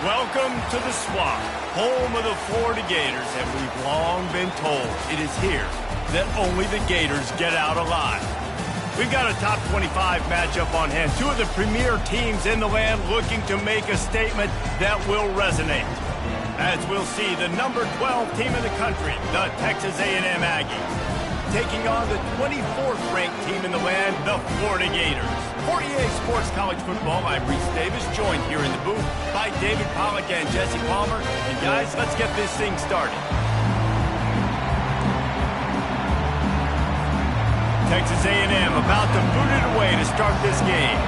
Welcome to the Swamp, home of the Florida Gators, and we've long been told it is here that only the Gators get out alive. We've got a top 25 matchup on hand, two of the premier teams in the land looking to make a statement that will resonate. As we'll see, the number 12 team in the country, the Texas A&M Aggies, taking on the 24th ranked team in the land, the Florida Gators. For EA Sports College Football, I'm Reese Davis, joined here in the booth by David Pollack and Jesse Palmer. And guys, let's get this thing started. Texas A&M about to boot it away to start this game.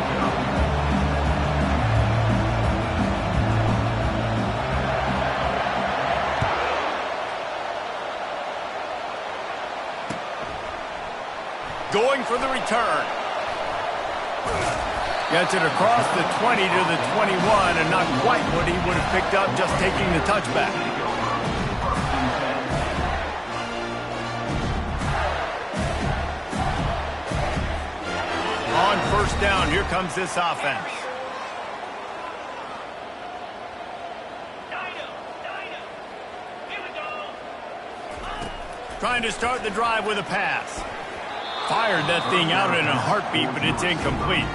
Going for the return. Gets it across the 20 to the 21, and not quite what he would have picked up just taking the touchback. On first down, here comes this offense. Trying to start the drive with a pass. Fired that thing out in a heartbeat, but it's incomplete.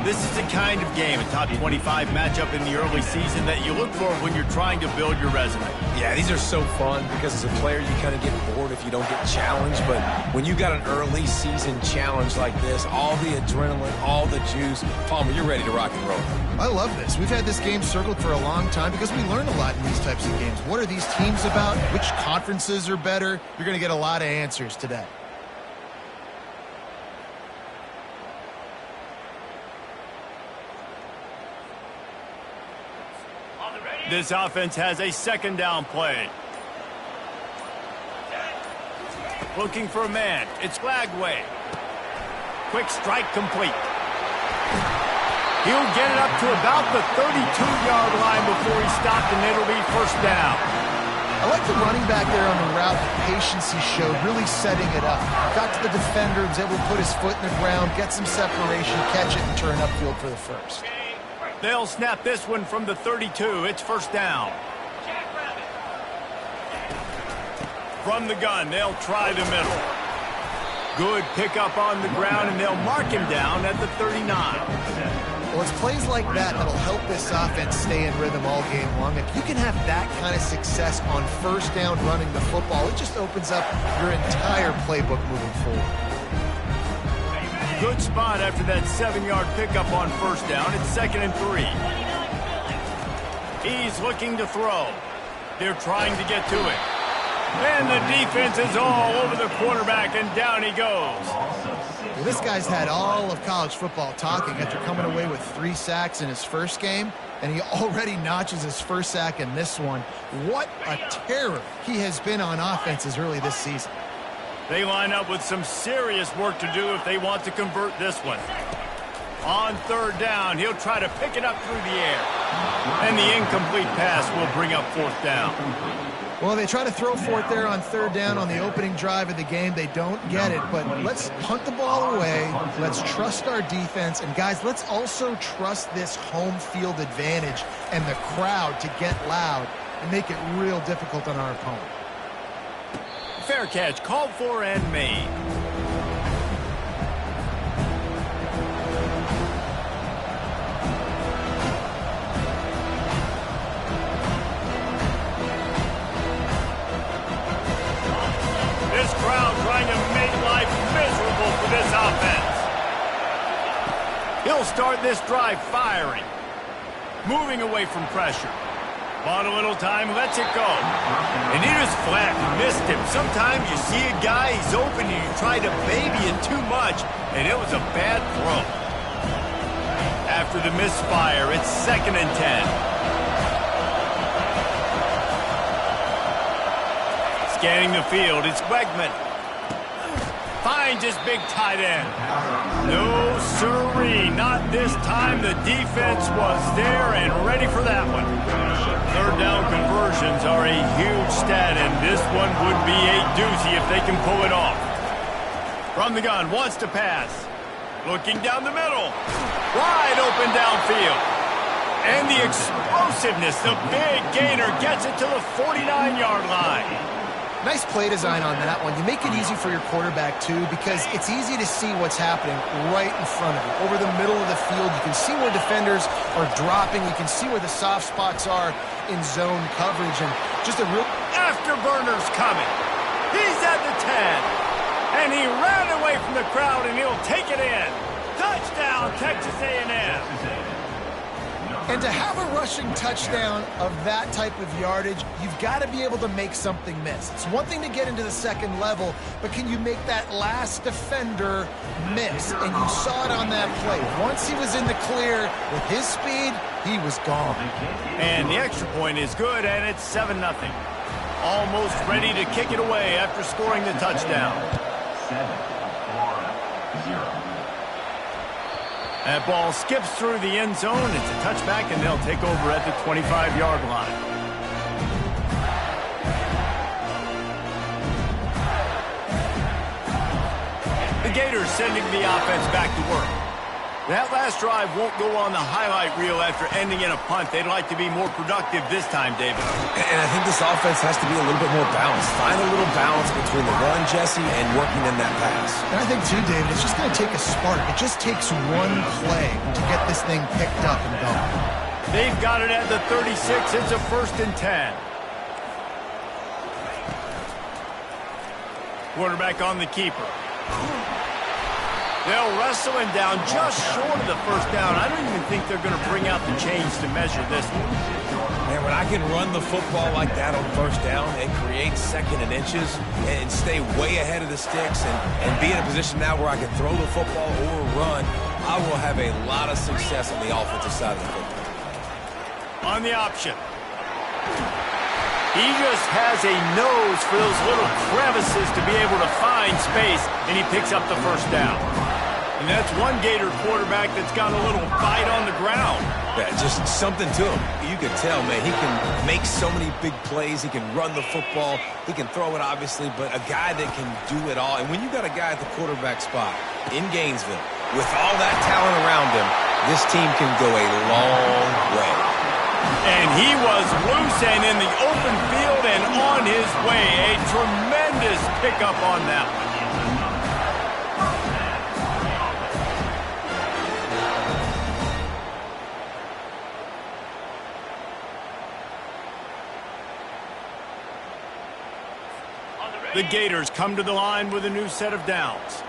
This is the kind of game, a top 25 matchup in the early season, that you look for when you're trying to build your resume. Yeah, these are so fun because as a player, you kind of get bored if you don't get challenged. But when you got an early season challenge like this, all the adrenaline, all the juice, Palmer, you're ready to rock and roll. I love this. We've had this game circled for a long time because we learn a lot in these types of games. What are these teams about? Which conferences are better? You're going to get a lot of answers today. This offense has a second down play. Looking for a man. It's Glagway. Quick strike complete. He'll get it up to about the 32-yard line before he stopped, and it'll be first down. I like the running back there on the route, the patience he showed, really setting it up. Got to the defender, was able to put his foot in the ground, get some separation, catch it, and turn upfield for the first. They'll snap this one from the 32. It's first down. From the gun, they'll try the middle. Good pickup on the ground, and they'll mark him down at the 39. Well, it's plays like that that'll help this offense stay in rhythm all game long. If you can have that kind of success on first down running the football, it just opens up your entire playbook moving forward. Good spot after that 7-yard pickup on first down. It's 2nd and 3. He's looking to throw. They're trying to get to it. And the defense is all over the quarterback, and down he goes. Well, this guy's had all of college football talking after coming away with 3 sacks in his first game, and he already notches his first sack in this one. What a terror he has been on offense as early this season. They line up with some serious work to do if they want to convert this one. On third down, he'll try to pick it up through the air. And the incomplete pass will bring up fourth down. Well, they try to throw for it there on third down on the opening drive of the game. They don't get it, but let's punt the ball away. Let's trust our defense. And, guys, let's also trust this home field advantage and the crowd to get loud and make it real difficult on our opponent. Fair catch, called for and made. This crowd trying to make life miserable for this offense. He'll start this drive firing. Moving away from pressure. Bought a little time, lets it go. And he just flat missed him. Sometimes you see a guy, he's open, and you try to baby it too much, and it was a bad throw. After the misfire, it's 2nd and 10. Scanning the field, it's Wegman. Finds his big tight end. No siree, not this time. The defense was there and ready for that one. Third down conversions are a huge stat, and this one would be a doozy if they can pull it off. From the gun, wants to pass. Looking down the middle. Wide open downfield. And the explosive explosiveness. The big gainer gets it to the 49-yard line. Nice play design on that one. You make it easy for your quarterback, too, because it's easy to see what's happening right in front of you. Over the middle of the field, you can see where defenders are dropping. You can see where the soft spots are in zone coverage. And just a real... Afterburner's coming. He's at the 10. And he ran away from the crowd, and he'll take it in. Touchdown, Texas A&M. And to have a rushing touchdown of that type of yardage, you've got to be able to make something miss. It's one thing to get into the second level, but can you make that last defender miss? And you saw it on that play. Once he was in the clear with his speed, he was gone. And the extra point is good, and it's 7-0. Almost ready to kick it away after scoring the touchdown. 7-4-0. That ball skips through the end zone. It's a touchback, and they'll take over at the 25-yard line. The Gators sending the offense back to work. That last drive won't go on the highlight reel after ending in a punt. They'd like to be more productive this time, David. And I think this offense has to be a little bit more balanced. Find a little balance between the run, Jesse, and working in that pass. And I think, too, David, it's just going to take a spark. It just takes one play to get this thing picked up and going. They've got it at the 36. It's a 1st and 10. Quarterback on the keeper. They'll wrestle him down just short of the first down. I don't even think they're going to bring out the chains to measure this one. Man, when I can run the football like that on first down and create 2nd and inches and stay way ahead of the sticks and be in a position now where I can throw the football or run, I will have a lot of success on the offensive side of the football. On the option. He just has a nose for those little crevices to be able to find space, and he picks up the first down. And that's one Gator quarterback that's got a little bite on the ground. Yeah, just something to him. You can tell, man, he can make so many big plays. He can run the football. He can throw it, obviously, but a guy that can do it all. And when you got a guy at the quarterback spot in Gainesville, with all that talent around him, this team can go a long way. And he was loose and in the open field and on his way. A tremendous pickup on that one. The Gators come to the line with a new set of downs.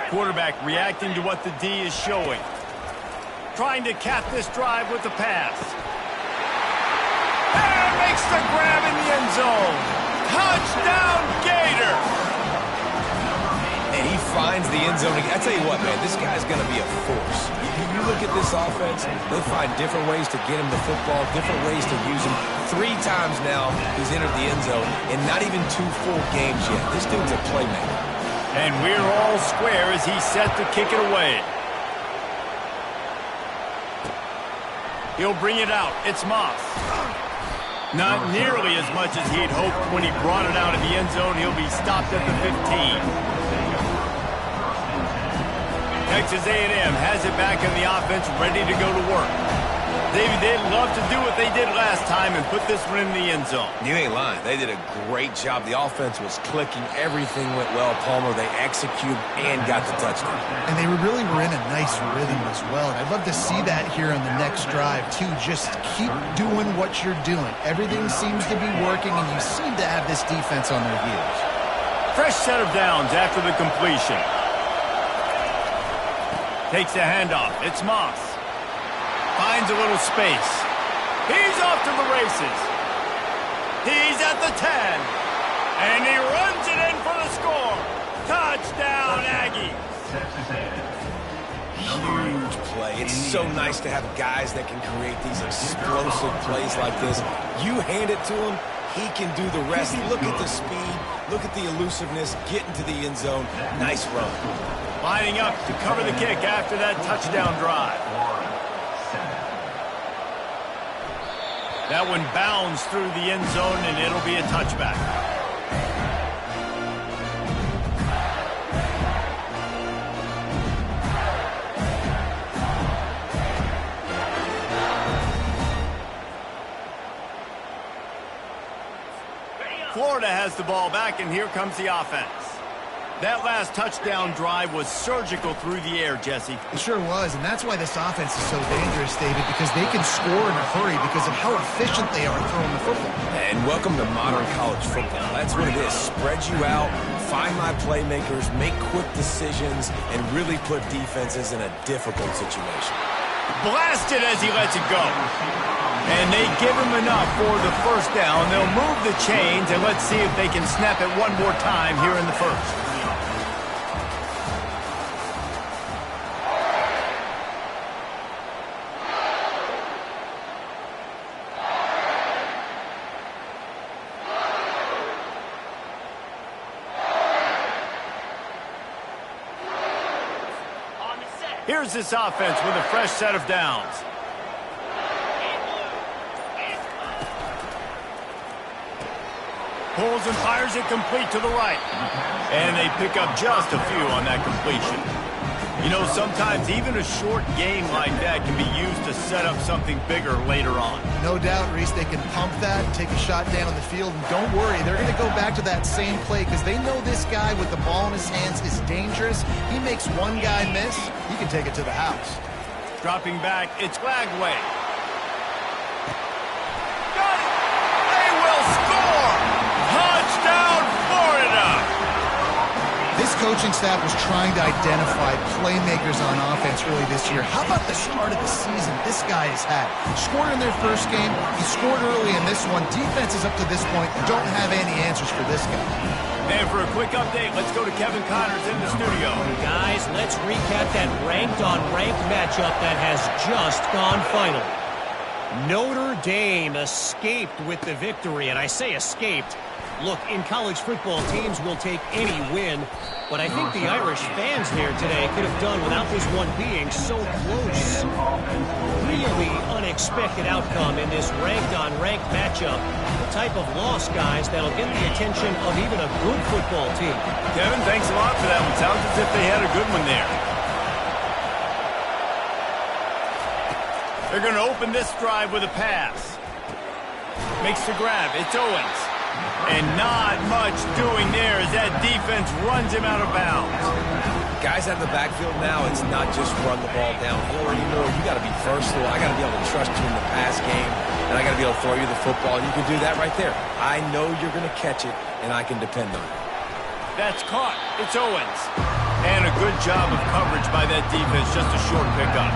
Quarterback reacting to what the D is showing. Trying to cap this drive with the pass. And makes the grab in the end zone. Touchdown, Gators! And he finds the end zone. I tell you what, man, this guy's going to be a force. You look at this offense, they find different ways to get him the football, different ways to use him. 3 times now he's entered the end zone, and not even 2 full games yet. This dude's a playmaker. And we're all square as he's set to kick it away. He'll bring it out. It's Moss. Not nearly as much as he'd hoped when he brought it out of the end zone. He'll be stopped at the 15. Texas A&M has it back in the offense, ready to go to work. David, they'd love to do what they did last time and put this one in the end zone. You ain't lying. They did a great job. The offense was clicking. Everything went well, Palmer. They executed and got the touchdown. And they really were in a nice rhythm as well. And I'd love to see that here on the next drive, too. Just keep doing what you're doing. Everything seems to be working, and you seem to have this defense on their heels. Fresh set of downs after the completion. Takes a handoff. It's Moss. Finds a little space. He's off to the races. He's at the 10. And he runs it in for the score. Touchdown, Aggies. Huge play. It's so nice to have guys that can create these explosive plays like this. You hand it to him, he can do the rest. Look at the speed. Look at the elusiveness. Get into the end zone. Nice run. Lining up to cover the kick after that touchdown drive. That one bounds through the end zone, and it'll be a touchback. Florida has the ball back, and here comes the offense. That last touchdown drive was surgical through the air, Jesse. It sure was, and that's why this offense is so dangerous, David, because they can score in a hurry because of how efficient they are throwing the football. And welcome to modern college football. That's what it is. Spread you out, find my playmakers, make quick decisions, and really put defenses in a difficult situation. Blasted as he lets it go. And they give him enough for the first down. They'll move the chains, and let's see if they can snap it one more time here in the first. Here's this offense with a fresh set of downs. Pulls and fires it complete to the right. And they pick up just a few on that completion. You know, sometimes even a short game like that can be used to set up something bigger later on. No doubt, Reese, they can pump that and take a shot down the field. And don't worry, they're going to go back to that same play because they know this guy with the ball in his hands is dangerous. He makes one guy miss, he can take it to the house. Dropping back, it's Lagway. Got it! They will score! Touchdown, Florida! This coaching staff was trying to identify playmakers on offense early this year. How about the start of the season this guy has had? Scored in their first game. He scored early in this one. Defenses up to this point don't have any answers for this guy. And for a quick update, let's go to Kevin Connors in the studio. Guys, let's recap that ranked-on-ranked matchup that has just gone final. Notre Dame escaped with the victory, and I say escaped. Look, in college football, teams will take any win, but I think the Irish fans here today could have done without this one being so close. Really unexpected outcome in this ranked-on-ranked matchup. The type of loss, guys, that'll get the attention of even a good football team. Kevin, thanks a lot for that one. Sounds as if they had a good one there. They're going to open this drive with a pass. Makes the grab. It's Owens. And not much doing there as that defense runs him out of bounds. Guys out of the backfield now, it's not just run the ball downhill anymore. You got to be versatile. I got to be able to trust you in the pass game, and I got to be able to throw you the football. And you can do that right there. I know you're going to catch it, and I can depend on it. That's caught. It's Owens. And a good job of coverage by that defense, just a short pickup.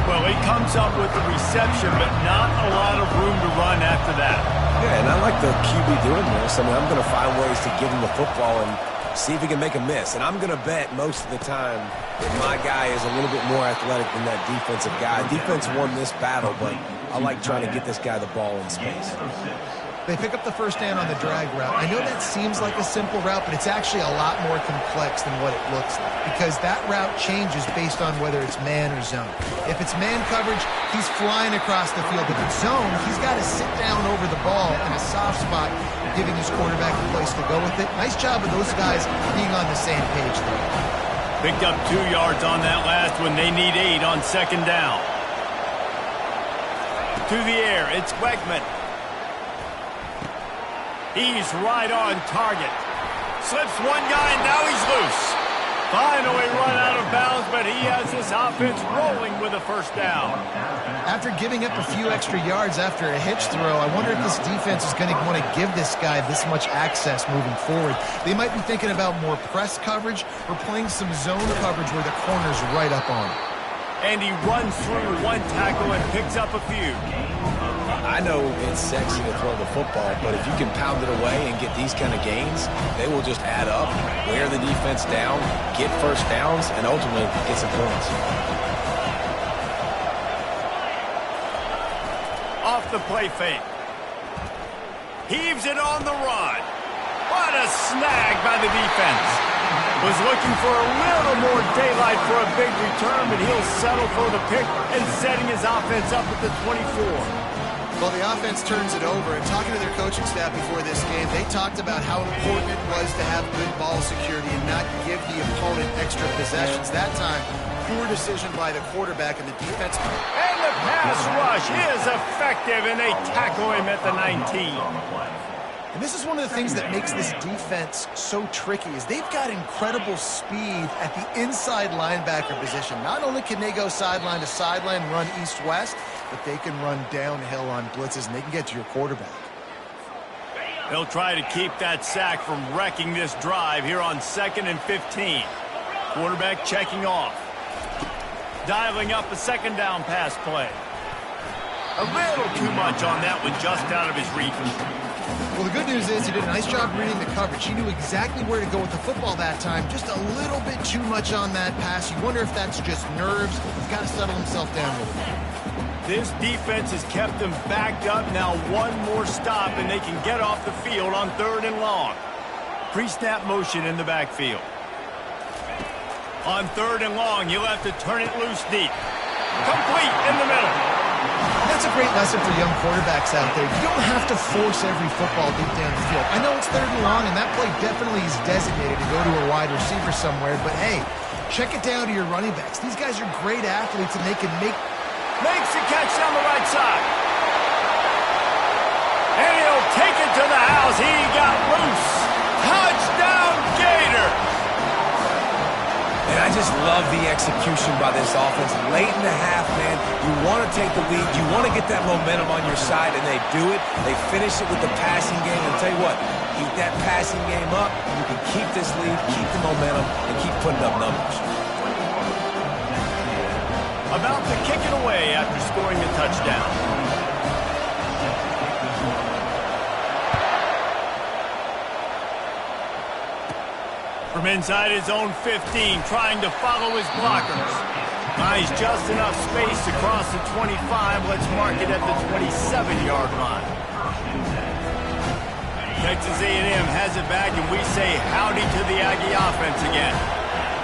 Well, he comes up with the reception, but not a lot of room to run after that. Yeah, and I like the QB doing this. I mean, I'm going to find ways to give him the football and see if he can make a miss. And I'm going to bet most of the time that my guy is a little bit more athletic than that defensive guy. Defense won this battle, but I like trying to get this guy the ball in space. They pick up the first down on the drag route. I know that seems like a simple route, but it's actually a lot more complex than what it looks like because that route changes based on whether it's man or zone. If it's man coverage, he's flying across the field. If it's zone, he's got to sit down over the ball in a soft spot, giving his quarterback a place to go with it. Nice job of those guys being on the same page there. Picked up 2 yards on that last one. They need 8 on second down. To the air, it's Wegman. He's right on target. Slips one guy, and now he's loose. Finally run out of bounds, but he has this offense rolling with a first down. After giving up a few extra yards after a hitch throw, I wonder if this defense is going to want to give this guy this much access moving forward. They might be thinking about more press coverage or playing some zone coverage where the corner's right up on him. And he runs through one tackle and picks up a few. I know it's sexy to throw the football, but if you can pound it away and get these kind of gains, they will just add up, wear the defense down, get first downs, and ultimately get some points. Off the play fake. Heaves it on the run. What a snag by the defense. Was looking for a little more daylight for a big return, but he'll settle for the pick and setting his offense up at the 24. Well, the offense turns it over, and talking to their coaching staff before this game, they talked about how important it was to have good ball security and not give the opponent extra possessions. That time, poor decision by the quarterback and the defense. And the pass rush is effective, and they tackle him at the 19. And this is one of the things that makes this defense so tricky is they've got incredible speed at the inside linebacker position. Not only can they go sideline to sideline, run east-west, but they can run downhill on blitzes, and they can get to your quarterback. They'll try to keep that sack from wrecking this drive here on 2nd and 15. Quarterback checking off. Dialing up a second down pass play. A little too much on that one, just out of his reach. Well, the good news is he did a nice job reading the coverage. He knew exactly where to go with the football that time. Just a little bit too much on that pass. You wonder if that's just nerves. He's got to settle himself down a little bit. This defense has kept them backed up. Now one more stop, and they can get off the field on 3rd and long. Pre-snap motion in the backfield. On 3rd and long, you'll have to turn it loose deep. Complete in the middle. That's a great lesson for young quarterbacks out there. You don't have to force every football deep down the field. I know it's 3rd and long, and that play definitely is designated to go to a wide receiver somewhere, but hey, check it down to your running backs. These guys are great athletes, and they can Makes the catch down the right side. And he'll take it to the house. He got loose. Touchdown, Gator. And I just love the execution by this offense. Late in the half, man, you want to take the lead. You want to get that momentum on your side, and they do it. They finish it with the passing game. And I'll tell you what, keep that passing game up. You can keep this lead, keep the momentum, and keep putting up numbers. About to kick it away after scoring a touchdown. From inside his own 15, trying to follow his blockers. Buys just enough space across the 25. Let's mark it at the 27-yard line. Texas A&M has it back, and we say howdy to the Aggie offense again.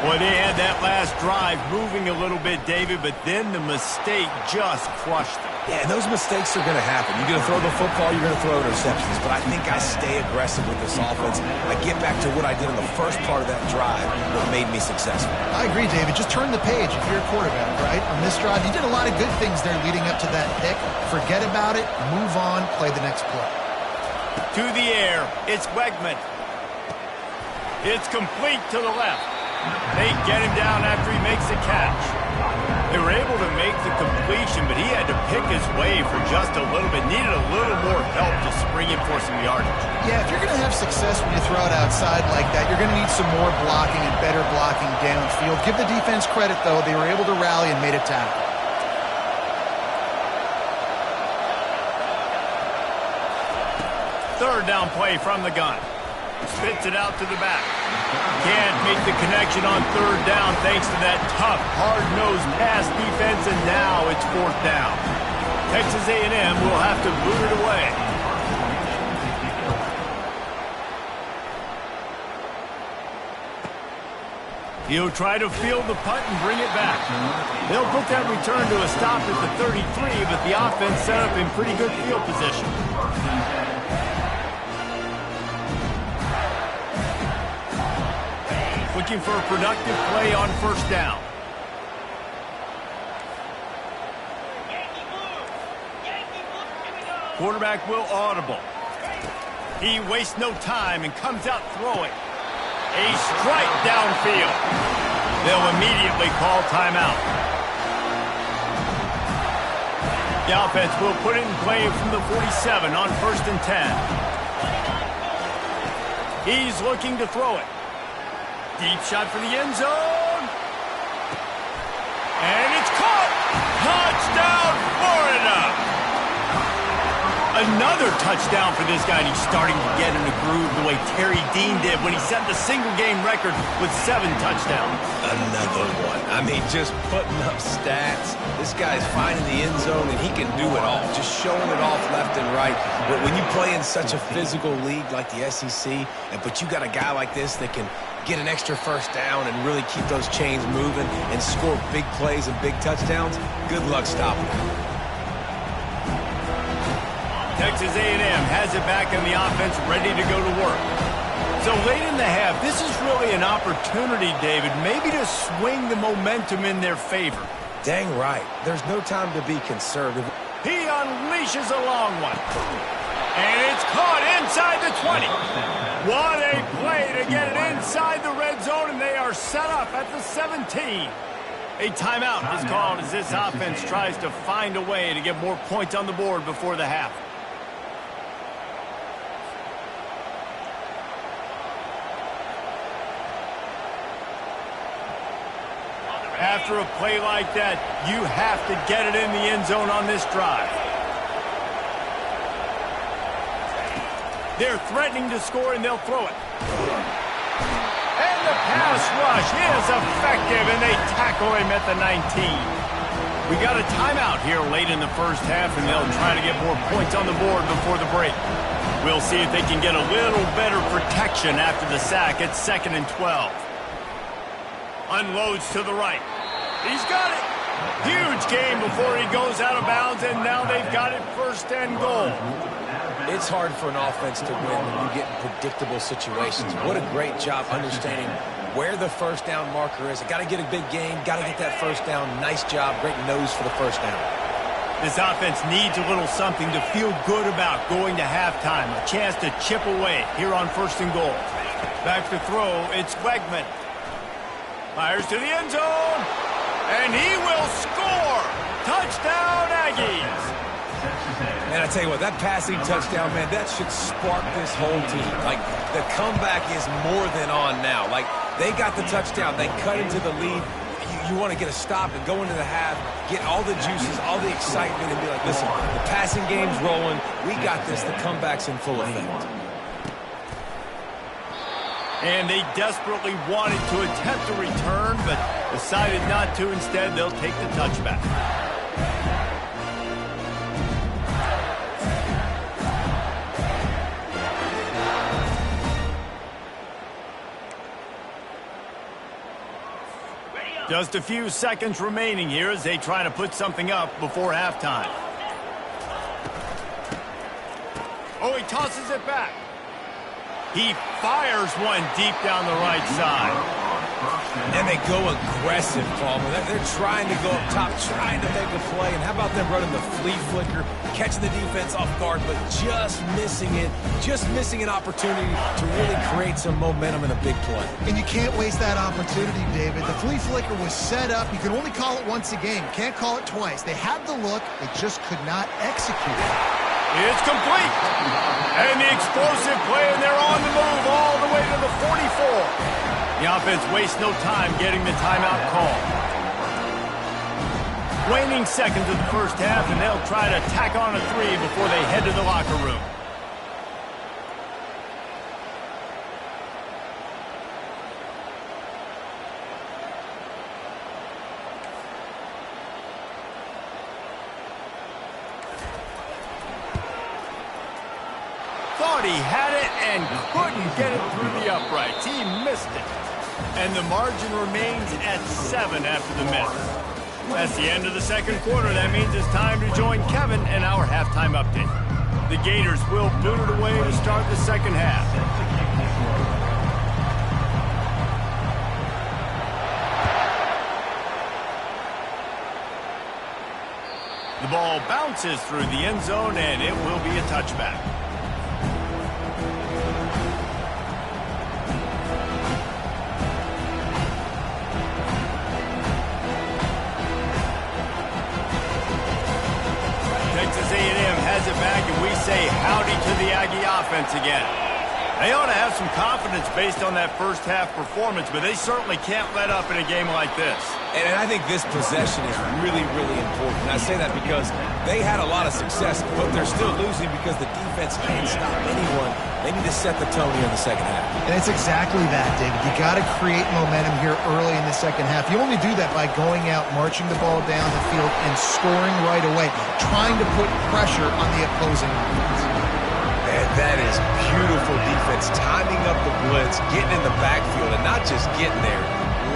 Boy, they had that last drive moving a little bit, David, but then the mistake just crushed them. Yeah, and those mistakes are going to happen. You're going to throw the football, you're going to throw interceptions, but I think I stay aggressive with this offense. I get back to what I did in the first part of that drive, what made me successful. I agree, David. Just turn the page if you're a quarterback, right? On this drive, you did a lot of good things there leading up to that pick. Forget about it, move on, play the next play. To the air, it's Wegman. It's complete to the left. They get him down after he makes the catch. They were able to make the completion, but he had to pick his way for just a little bit. Needed a little more help to spring him for some yardage. Yeah, if you're going to have success when you throw it outside like that, you're going to need some more blocking and better blocking downfield. Give the defense credit, though. They were able to rally and made a tackle. Third down play from the gun. Spits it out to the back. Can't make the connection on 3rd down thanks to that tough, hard-nosed pass defense, and now it's 4th down. Texas A&M will have to boot it away. He'll try to field the punt and bring it back. They'll put that return to a stop at the 33, but the offense set up in pretty good field position. Looking for a productive play on 1st down. Quarterback will audible. He wastes no time and comes out throwing. A strike downfield. They'll immediately call timeout. The offense will put it in play from the 47 on 1st and 10. He's looking to throw it. Deep shot for the end zone. And it's caught. Touchdown, Florida. Another touchdown for this guy, and he's starting to get in the groove the way Terry Dean did when he set the single-game record with 7 touchdowns. Another one. I mean, just putting up stats. This guy's finding the end zone, and he can do it all, just showing it off left and right. But when you play in such a physical league like the SEC, but you got a guy like this that can get an extra 1st down and really keep those chains moving and score big plays and big touchdowns, good luck stopping him. Texas A&M has it back in the offense, ready to go to work. So late in the half, this is really an opportunity, David, maybe to swing the momentum in their favor. Dang right. There's no time to be conservative. He unleashes a long one. And it's caught inside the 20. What a play to get it inside the red zone, and they are set up at the 17. A timeout is called as this offense tries to find a way to get more points on the board before the half. After a play like that, you have to get it in the end zone on this drive. They're threatening to score, and they'll throw it. And the pass rush is effective, and they tackle him at the 19. We got a timeout here late in the first half, and they'll try to get more points on the board before the break. We'll see if they can get a little better protection after the sack at 2nd and 12. Unloads to the right. He's got it. Huge game before he goes out of bounds, and now they've got it 1st and goal. It's hard for an offense to win when you get in predictable situations. What a great job understanding where the first down marker is. Got to get a big gain, got to get that first down. Nice job, great nose for the first down. This offense needs a little something to feel good about going to halftime. A chance to chip away here on 1st and goal. Back to throw, it's Wegman. Fires to the end zone, and he will score. Touchdown, Aggies. Man, I tell you what, that passing touchdown, man, that should spark this whole team. Like, the comeback is more than on now. Like, they got the touchdown. They cut into the lead. You want to get a stop and go into the half, get all the juices, all the excitement, and be like, listen, the passing game's rolling. We got this. The comeback's in full effect. And they desperately wanted to attempt a return, but decided not to. Instead, they'll take the touchback. Just a few seconds remaining here as they try to put something up before halftime. Oh, he tosses it back. He fires one deep down the right side. And they go aggressive, Palmer. They're trying to go up top, trying to make a play. And how about them running the flea flicker, catching the defense off guard, but just missing it, just missing an opportunity to really create some momentum in a big play. And you can't waste that opportunity, David. The flea flicker was set up. You can only call it once a game. You can't call it twice. They had the look. They just could not execute it. It's complete. And the explosive play, and they're on the move all the way to the 44. The offense wastes no time getting the timeout call. Waning seconds of the first half, and they'll try to tack on a 3 before they head to the locker room. Thought he had it and couldn't get it through the uprights. He missed it. And the margin remains at 7 after the miss. That's the end of the second quarter. That means it's time to join Kevin in our halftime update. The Gators will boot it away to start the second half. The ball bounces through the end zone, and it will be a touchback. Texas A&M has it back, and we say howdy to the Aggie offense again. They ought to have some confidence based on that first half performance, but they certainly can't let up in a game like this. And I think this possession is really, really important. And I say that because they had a lot of success, but they're still losing because the defense can't stop anyone. They need to set the tone here in the second half. And it's exactly that, David. You got to create momentum here early in the second half. You only do that by going out, marching the ball down the field, and scoring right away, trying to put pressure on the opposing offense. And that is beautiful defense, timing up the blitz, getting in the backfield, and not just getting there,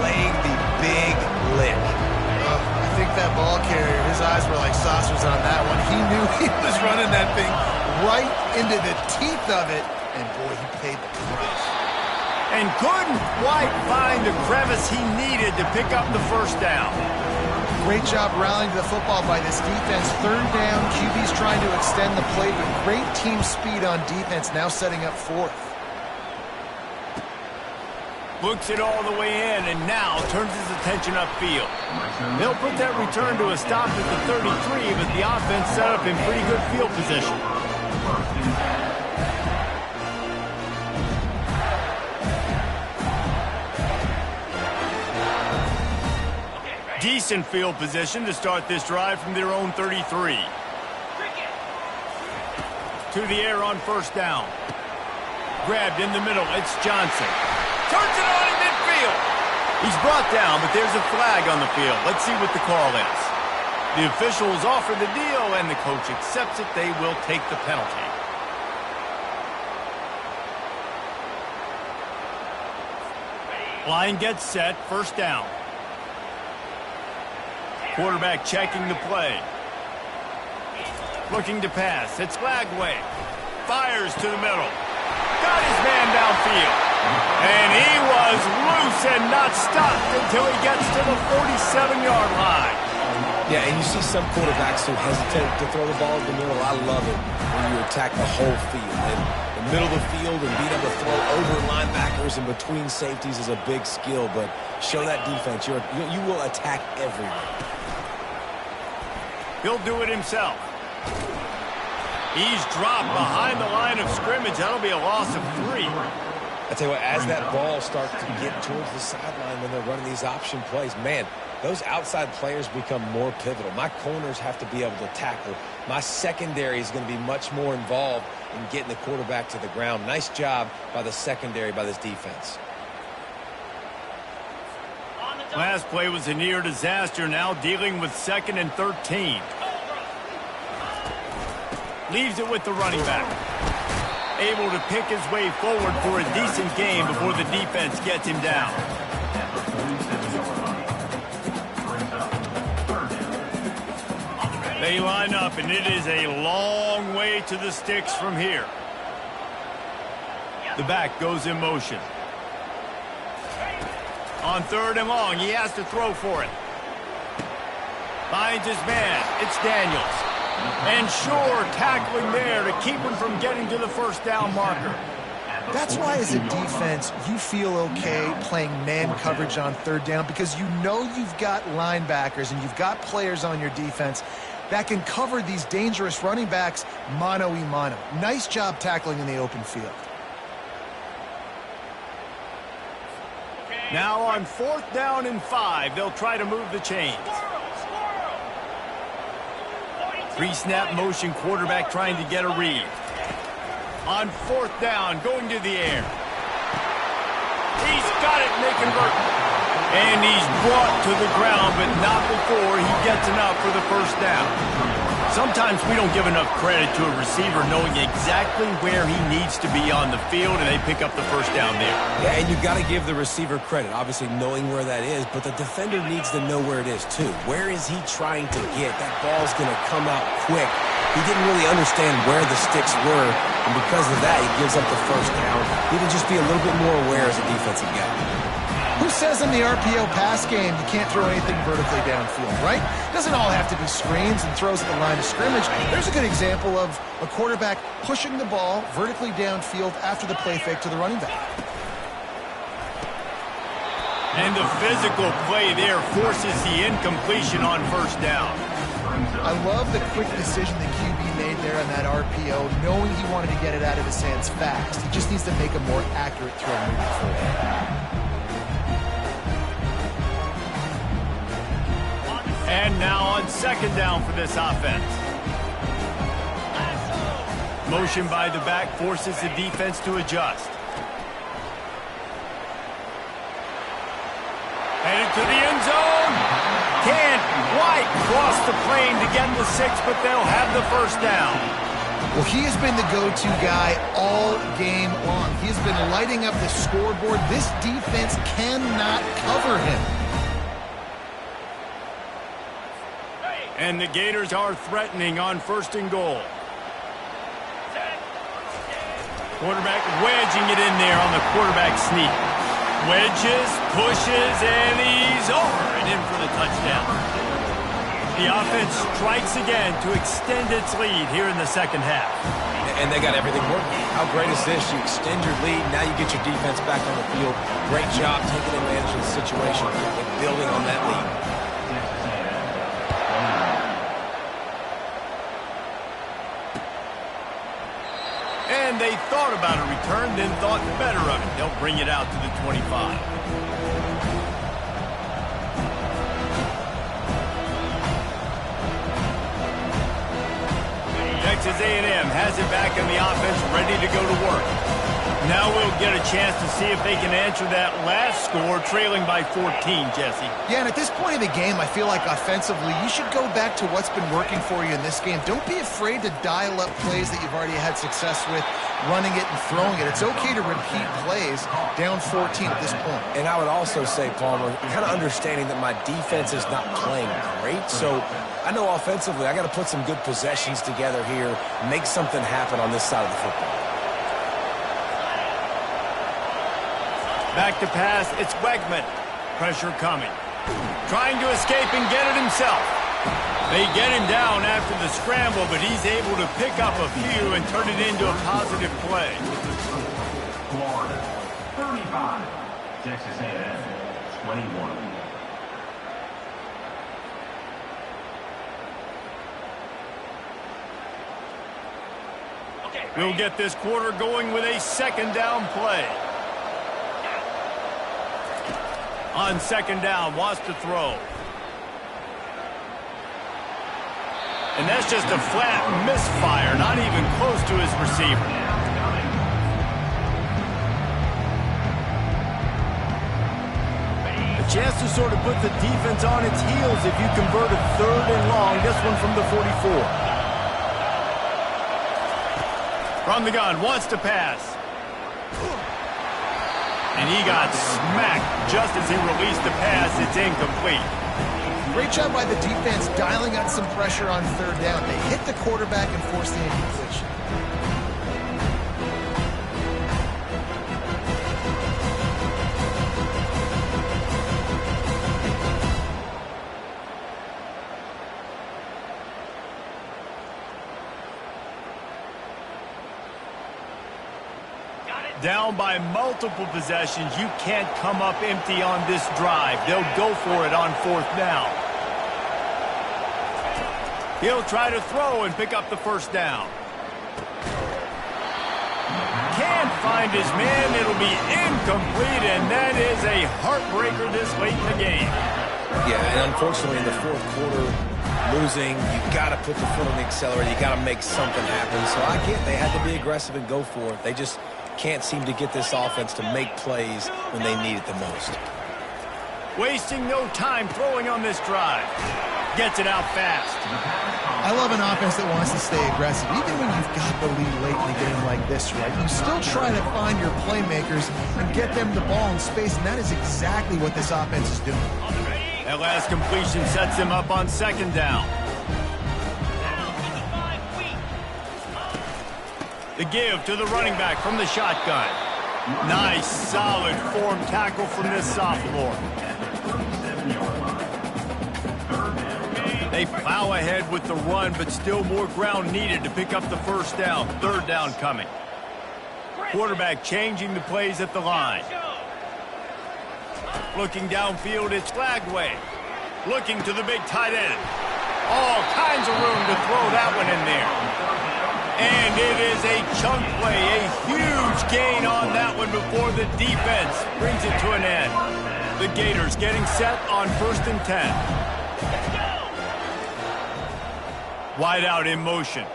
laying the big lick. I think that ball carrier, his eyes were like saucers on that one. He knew he was running that thing right into the teeth of it, and boy, he paid the price. And couldn't quite find the crevice he needed to pick up the first down. Great job rallying to the football by this defense. Third down, QB's trying to extend the play, but great team speed on defense, now setting up fourth. Looks it all the way in, and now turns his attention upfield. They'll put that return to a stop at the 33, but the offense set up in pretty good field position. Decent field position to start this drive from their own 33. To the air on first down. Grabbed in the middle, it's Johnson. Turns it on in midfield. He's brought down, but there's a flag on the field. Let's see what the call is. The officials offer the deal, and the coach accepts it. They will take the penalty. Line gets set, first down. Quarterback checking the play. Looking to pass. It's Lagway. Fires to the middle. Got his man downfield. And he was loose and not stopped until he gets to the 47-yard line. Yeah, and you see some quarterbacks who hesitate to throw the ball in the middle. I love it when you attack the whole field. And the middle of the field and being able to throw over linebackers and between safeties is a big skill. But show that defense. You will attack everywhere. He'll do it himself. He's dropped behind the line of scrimmage. That'll be a loss of 3. I tell you what, as that ball starts to get towards the sideline when they're running these option plays, man, those outside players become more pivotal. My corners have to be able to tackle. My secondary is going to be much more involved in getting the quarterback to the ground. Nice job by the secondary, by this defense. Last play was a near disaster, now dealing with 2nd and 13. Leaves it with the running back. Able to pick his way forward for a decent game before the defense gets him down. They line up, and it is a long way to the sticks from here. The back goes in motion. On 3rd and long, he has to throw for it. Finds his man. It's Daniels. And Shore tackling there to keep him from getting to the first down marker. That's why as a defense, you feel okay playing man coverage on 3rd down because you know you've got linebackers and you've got players on your defense that can cover these dangerous running backs mano-a-mano. Nice job tackling in the open field. Now on 4th down and 5, they'll try to move the chains. Pre-snap motion, quarterback trying to get a read. On 4th down, going to the air. He's got it, and they convert. And he's brought to the ground, but not before he gets enough for the first down. Sometimes we don't give enough credit to a receiver knowing exactly where he needs to be on the field, and they pick up the first down there. Yeah, and you've got to give the receiver credit, obviously knowing where that is, but the defender needs to know where it is too. Where is he trying to get? That ball's going to come out quick. He didn't really understand where the sticks were, and because of that, he gives up the first down. He can just be a little bit more aware as a defensive guy. Who says in the RPO pass game you can't throw anything vertically downfield, right? Doesn't all have to be screens and throws at the line of scrimmage. There's a good example of a quarterback pushing the ball vertically downfield after the play fake to the running back. And the physical play there forces the incompletion on first down. I love the quick decision the QB made there on that RPO, knowing he wanted to get it out of his hands fast. He just needs to make a more accurate throw moving forward. And now on 2nd down for this offense. Motion by the back forces the defense to adjust. Headed to the end zone. Can't quite cross the plane to get the 6, but they'll have the first down. Well, he has been the go-to guy all game long. He has been lighting up the scoreboard. This defense cannot cover him. And the Gators are threatening on 1st and goal. Quarterback wedging it in there on the quarterback sneak. Wedges, pushes, and he's over and in for the touchdown. The offense strikes again to extend its lead here in the second half. And they got everything working. How great is this? You extend your lead, now you get your defense back on the field. Great job taking advantage of the situation and building on that lead. And they thought about a return, then thought better of it. They'll bring it out to the 25. Texas A&M has it back in the offense, ready to go to work. Now we'll get a chance to see if they can answer that last score, trailing by 14, Jesse. Yeah, and at this point of the game, I feel like offensively, you should go back to what's been working for you in this game. Don't be afraid to dial up plays that you've already had success with, running it and throwing it. It's okay to repeat plays down 14 at this point. And I would also say, Palmer, kind of understanding that my defense is not playing great, so I know offensively I got to put some good possessions together here, make something happen on this side of the football. Back to pass, it's Wegman. Pressure coming. Trying to escape and get it himself. They get him down after the scramble, but he's able to pick up a few and turn it into a positive play. Florida, 35. Texas A&M, 21. We'll get this quarter going with a second down play. On second down, wants to throw. And that's just a flat misfire, not even close to his receiver. A chance to sort of put the defense on its heels if you convert a third and long. This one from the 44. From the gun, wants to pass. And he got smacked just as he released the pass. It's incomplete. Great job by the defense dialing out some pressure on third down. They hit the quarterback and forced the incompletion. Down by multiple possessions, you can't come up empty on this drive. They'll go for it on fourth down. He'll try to throw and pick up the first down. Can't find his man. It'll be incomplete, and that is a heartbreaker this late in the game. Yeah, and unfortunately in the fourth quarter, losing, you got to put the foot on the accelerator. You got to make something happen. So I get they had to be aggressive and go for it. They just can't seem to get this offense to make plays when they need it the most. Wasting no time throwing on this drive. Gets it out fast. I love an offense that wants to stay aggressive. Even when you've got the lead late in a game like this, right? You still try to find your playmakers and get them the ball in space, and that is exactly what this offense is doing. That last completion sets him up on second down. The give to the running back from the shotgun. Nice, solid form tackle from this sophomore. They plow ahead with the run, but still more ground needed to pick up the first down. Third down coming. Quarterback changing the plays at the line. Looking downfield, it's Flagway. Looking to the big tight end. All kinds of room to throw that one in there. And it is a chunk play, a huge gain on that one before the defense brings it to an end. The Gators getting set on 1st and 10. Wide out in motion.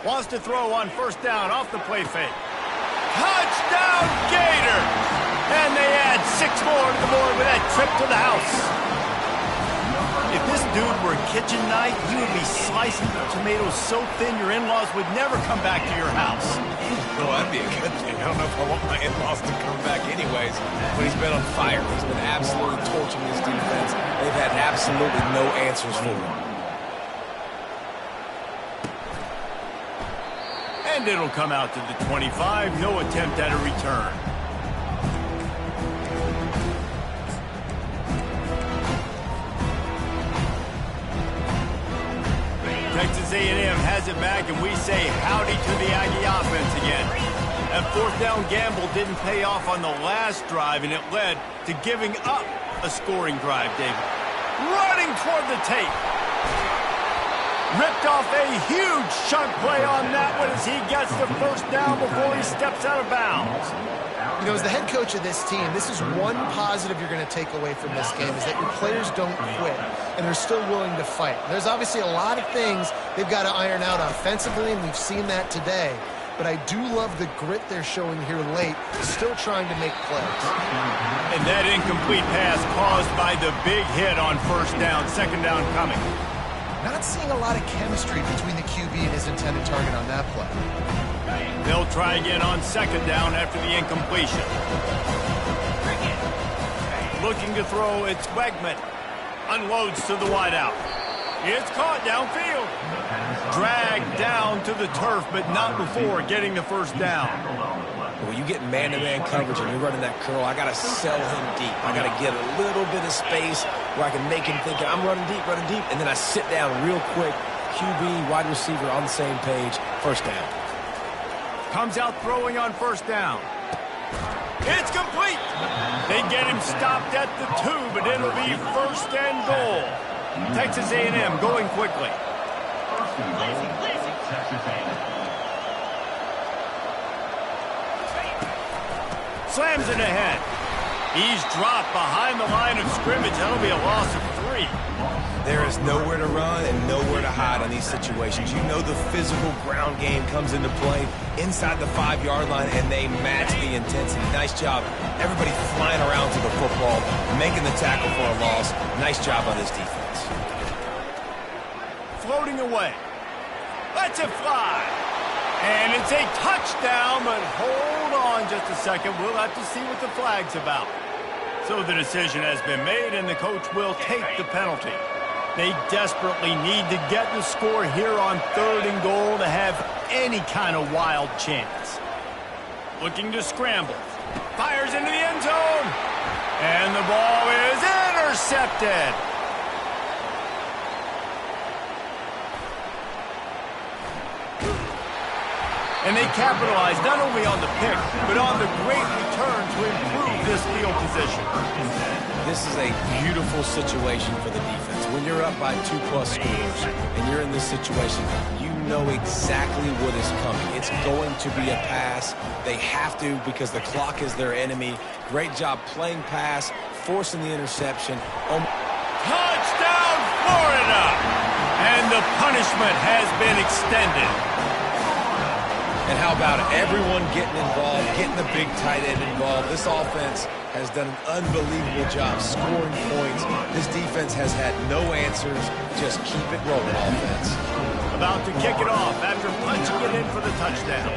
Wants to throw on first down off the play fake. Touchdown Gator! And they add 6 more to the board with that trip to the house. If this dude were a kitchen knife, he would be slicing tomatoes so thin your in-laws would never come back to your house. Well, that'd be a good thing. I don't know if I want my in-laws to come back anyways, but he's been on fire. He's been absolutely torching his defense. They've had absolutely no answers for him. And it'll come out to the 25. No attempt at a return. Texas A&M has it back, and we say howdy to the Aggie offense again. That fourth down gamble didn't pay off on the last drive, and it led to giving up a scoring drive, David. Running toward the tape. Ripped off a huge chunk play on that one as he gets the first down before he steps out of bounds. You know, as the head coach of this team, this is one positive you're going to take away from this game, is that your players don't quit, and they're still willing to fight. There's obviously a lot of things they've got to iron out offensively, and we've seen that today. But I do love the grit they're showing here late, still trying to make plays. And that incomplete pass caused by the big hit on first down, second down coming. Not seeing a lot of chemistry between the QB and his intended target on that play. They'll try again on second down after the incompletion. Looking to throw, it's Wegman. Unloads to the wideout. It's caught downfield. Dragged down to the turf, but not before getting the first down. When you get man-to-man coverage and you're running that curl, I got to sell him deep. I got to get a little bit of space where I can make him think I'm running deep, and then I sit down real quick. QB, wide receiver on the same page. First down. Comes out throwing on first down. It's complete. They get him stopped at the 2, but it'll be first and goal. Texas A&M going quickly. First and goal, Texas A&M. Slams it ahead. He's dropped behind the line of scrimmage. That'll be a loss of 3. There is nowhere to run and nowhere to hide on these situations. You know the physical ground game comes into play inside the 5-yard line, and they match the intensity. Nice job. Everybody flying around to the football, making the tackle for a loss. Nice job on this defense. Floating away. Lets it fly. And it's a touchdown, but hold on just a second. We'll have to see what the flag's about. So the decision has been made, and the coach will take the penalty. They desperately need to get the score here on third and goal to have any kind of wild chance. Looking to scramble. Fires into the end zone. And the ball is intercepted. And they capitalize not only on the pick, but on the great return to improve this field position. This is a beautiful situation for the defense. When you're up by 2+ scores and you're in this situation, you know exactly what is coming. It's going to be a pass. They have to because the clock is their enemy. Great job playing pass, forcing the interception. Touchdown, Florida! And the punishment has been extended. And how about it? Everyone getting involved, getting the big tight end involved. This offense has done an unbelievable job scoring points. This defense has had no answers. Just keep it rolling, offense. About to kick it off after punching it in for the touchdown.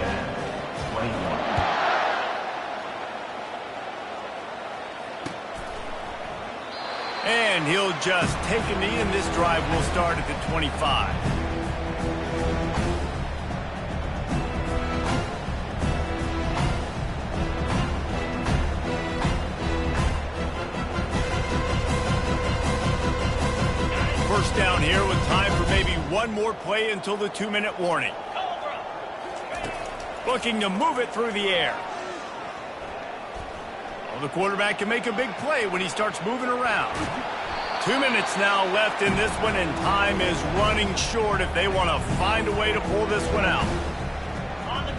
And he'll just take a knee, and this drive will start at the 25. First down here with time for maybe one more play until the 2-minute warning. Looking to move it through the air. Well, the quarterback can make a big play when he starts moving around. 2 minutes now left in this one, and time is running short if they want to find a way to pull this one out.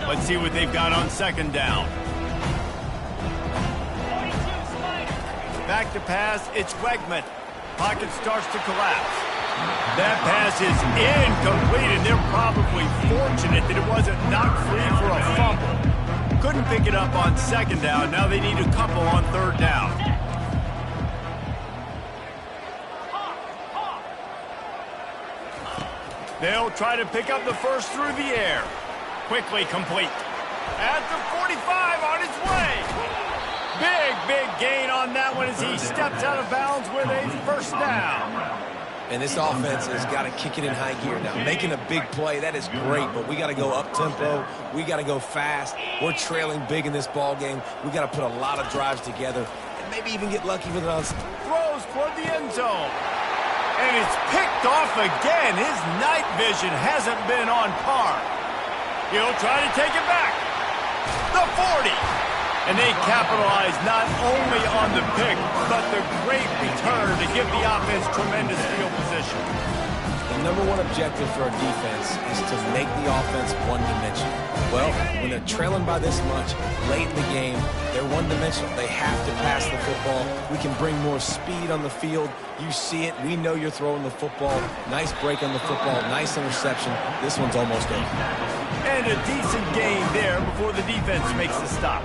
Let's see what they've got on second down. Back to pass, it's Wegman. Pocket starts to collapse. That pass is incomplete, and they're probably fortunate that it wasn't knocked free for a fumble. Couldn't pick it up on second down. Now they need a couple on third down. They'll try to pick up the first through the air. Quickly complete. At the 45 on his way. Big gain on that one as he steps out of bounds with a first down. And this offense has got to kick it in high gear now. Making a big play, that is great, but we got to go up-tempo. We got to go fast. We're trailing big in this ball game. We got to put a lot of drives together and maybe even get lucky with us. Throws toward the end zone. And it's picked off again. His night vision hasn't been on par. He'll try to take it back. The 40. And they capitalize not only on the pick, but the great return to give the offense tremendous field position. The number one objective for our defense is to make the offense one-dimensional. Well, when they're trailing by this much late in the game, they're one-dimensional. They have to pass the football. We can bring more speed on the field. You see it. We know you're throwing the football. Nice break on the football. Nice interception. This one's almost over. And a decent gain there before the defense makes the stop.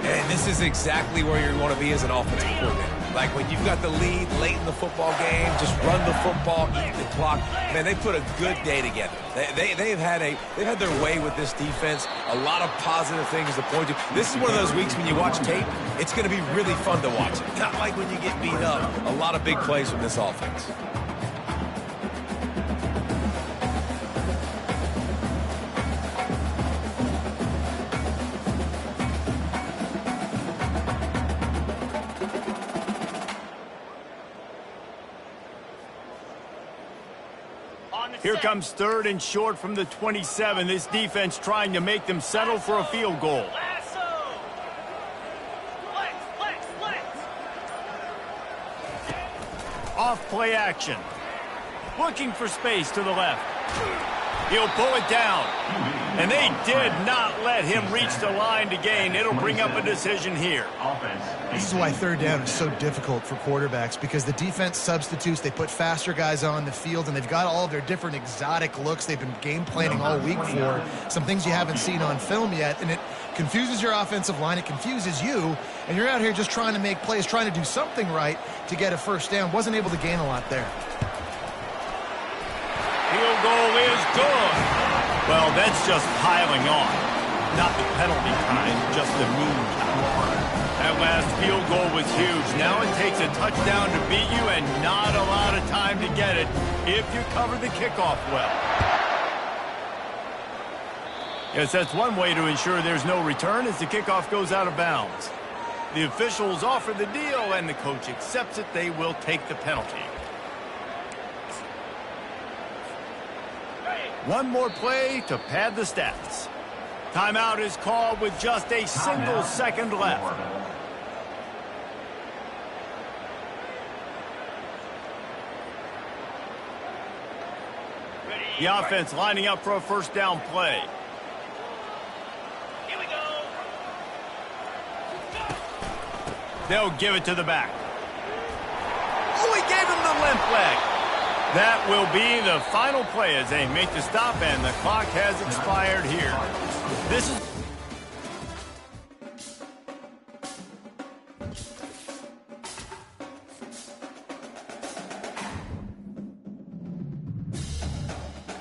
And this is exactly where you want to be as an offensive coordinator. Like when you've got the lead late in the football game, just run the football, eat the clock. Man, they put a good day together. They've had their way with this defense. A lot of positive things to point to. This is one of those weeks when you watch tape, it's going to be really fun to watch it. Not like when you get beat up. A lot of big plays from this offense. Here comes 3rd and short from the 27. This defense trying to make them settle for a field goal. Off play action. Looking for space to the left. He'll pull it down. And they did not let him reach the line to gain. It'll bring up a decision here. This is why 3rd down is so difficult for quarterbacks, because the defense substitutes. They put faster guys on the field, and they've got all their different exotic looks they've been game planning all week for, some things you haven't seen on film yet, and it confuses your offensive line. It confuses you, and you're out here just trying to make plays, trying to do something right to get a first down. Wasn't able to gain a lot there. Field goal is good. Well, that's just piling on. Not the penalty kind, just the mean kind. That last field goal was huge. Now it takes a touchdown to beat you and not a lot of time to get it if you cover the kickoff well. Yes, that's one way to ensure there's no return as the kickoff goes out of bounds. The officials offer the deal and the coach accepts it. They will take the penalty. One more play to pad the stats. Timeout is called with just a single second left. The offense lining up for a first down play. Here we go. They'll give it to the back. Oh, he gave him the limp leg. That will be the final play as they make the stop, and the clock has expired here. This is